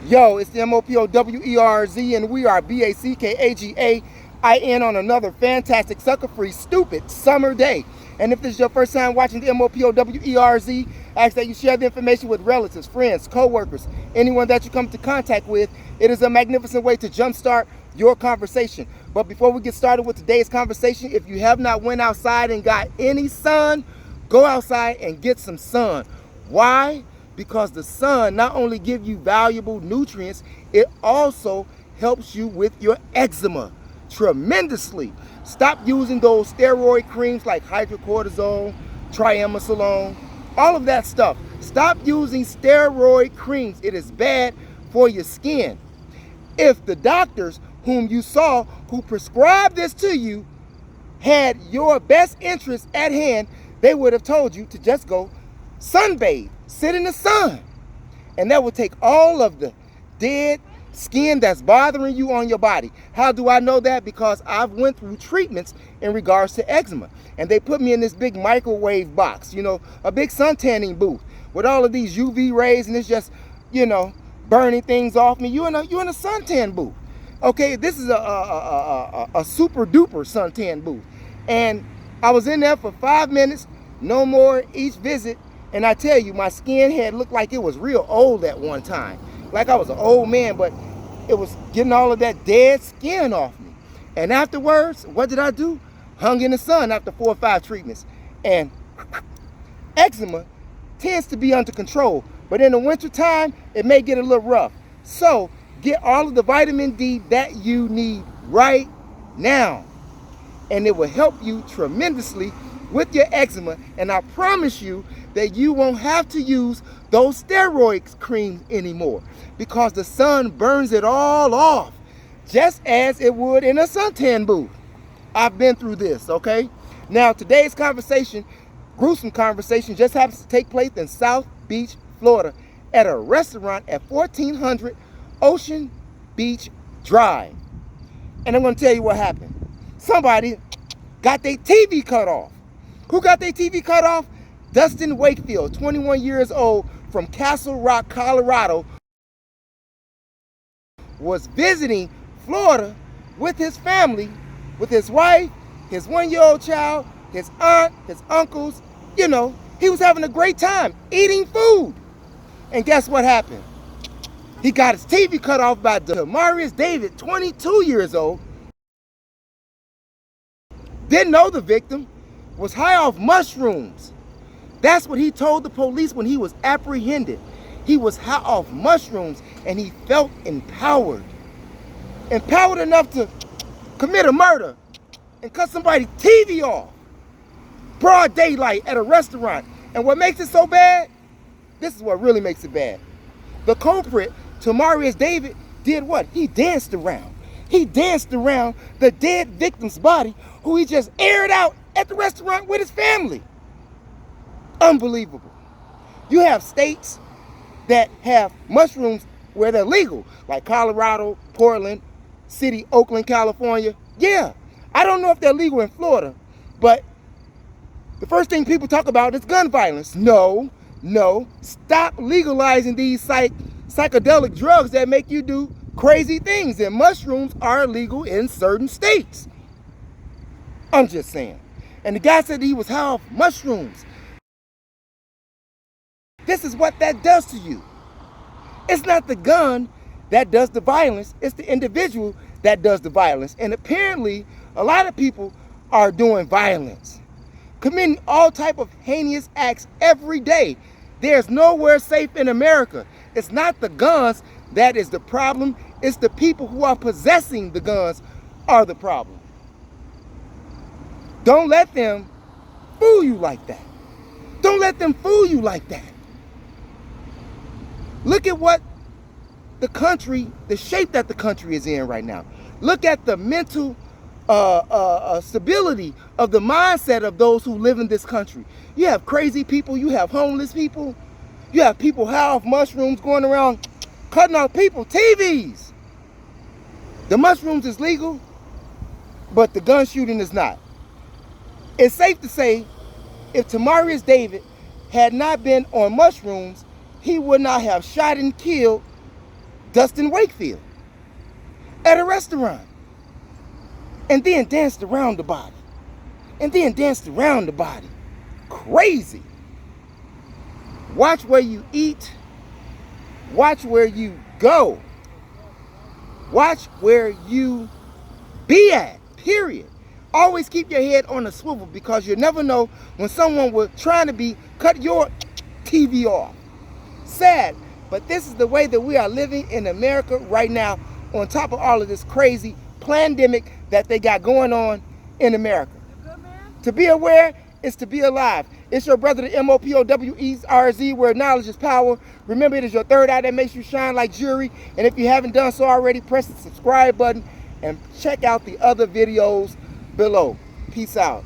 Yo, it's the MOPOWERZ, and we are BACKAGAIN on another fantastic, sucker-free, stupid summer day. And if this is your first time watching the MOPOWERZ, I ask that you share the information with relatives, friends, co-workers, anyone that you come into contact with. It is a magnificent way to jumpstart your conversation. But before we get started with today's conversation, if you have not went outside and got any sun, go outside and get some sun. Why? Because the sun not only gives you valuable nutrients, it also helps you with your eczema tremendously. Stop using those steroid creams like hydrocortisone, triamcinolone, all of that stuff. Stop using steroid creams. It is bad for your skin. If the doctors whom you saw who prescribed this to you had your best interest at hand, they would have told you to just go sunbathe, sit in the sun, and that will take all of the dead skin that's bothering you on your body. How do I know that? Because I've went through treatments in regards to eczema, and they put me in this big microwave box, a big sun tanning booth with all of these UV rays, and it's just, burning things off me. You're in a suntan booth. Okay, this is a super duper suntan booth, and I was in there for 5 minutes, no more each visit. And I tell you, my skin had looked like it was real old at one time. Like I was an old man, but it was getting all of that dead skin off me. And afterwards, what did I do? Hung in the sun after 4 or 5 treatments. And eczema tends to be under control. But in the wintertime, it may get a little rough. So get all of the vitamin D that you need right now. And it will help you tremendously with your eczema, and I promise you that you won't have to use those steroid creams anymore, because the sun burns it all off, just as it would in a suntan booth. I've been through this, okay? Now, today's conversation, gruesome conversation, just happens to take place in South Beach, Florida, at a restaurant at 1400 Ocean Beach Drive. And I'm going to tell you what happened. Somebody got their TV cut off. Who got their TV cut off? Dustin Wakefield, 21 years old, from Castle Rock, Colorado, was visiting Florida with his family, with his wife, his 1-year-old child, his aunt, his uncles. He was having a great time eating food. And guess what happened? He got his TV cut off by Demarius David, 22 years old. Didn't know the victim. Was high off mushrooms. That's what he told the police when he was apprehended. He was high off mushrooms and he felt empowered. Empowered enough to commit a murder and cut somebody's TV off. Broad daylight at a restaurant. And what makes it so bad? This is what really makes it bad. The culprit, Demarius David, did what? He danced around. He danced around the dead victim's body, who he just aired out at the restaurant with his family. Unbelievable. You have states that have mushrooms where they're legal, like Colorado, Portland, City, Oakland, California. Yeah, I don't know if they're legal in Florida, but the first thing people talk about is gun violence. No. Stop legalizing these psychedelic drugs that make you do crazy things, and mushrooms are illegal in certain states. I'm just saying. And the guy said he was high off mushrooms. This is what that does to you. It's not the gun that does the violence. It's the individual that does the violence. And apparently, a lot of people are doing violence, committing all type of heinous acts every day. There's nowhere safe in America. It's not the guns that is the problem. It's the people who are possessing the guns are the problem. Don't let them fool you like that. Don't let them fool you like that. Look at what the shape that the country is in right now. Look at the mental stability of the mindset of those who live in this country. You have crazy people, you have homeless people, you have people high off mushrooms going around cutting off people TVs. The mushrooms is legal, but the gun shooting is not. It's safe to say, if Demarius David had not been on mushrooms, he would not have shot and killed Dustin Wakefield at a restaurant. And then danced around the body. And then danced around the body. Crazy. Watch where you eat. Watch where you go. Watch where you be at, period. Always keep your head on a swivel, because you never know when someone will try to cut your TV off. Sad, but this is the way that we are living in America right now, on top of all of this crazy pandemic that they got going on in America. To be aware is to be alive. It's your brother, the MOPOWERZ, where knowledge is power. Remember, it is your third eye that makes you shine like jewelry. And if you haven't done so already, press the subscribe button and check out the other videos below. Peace out.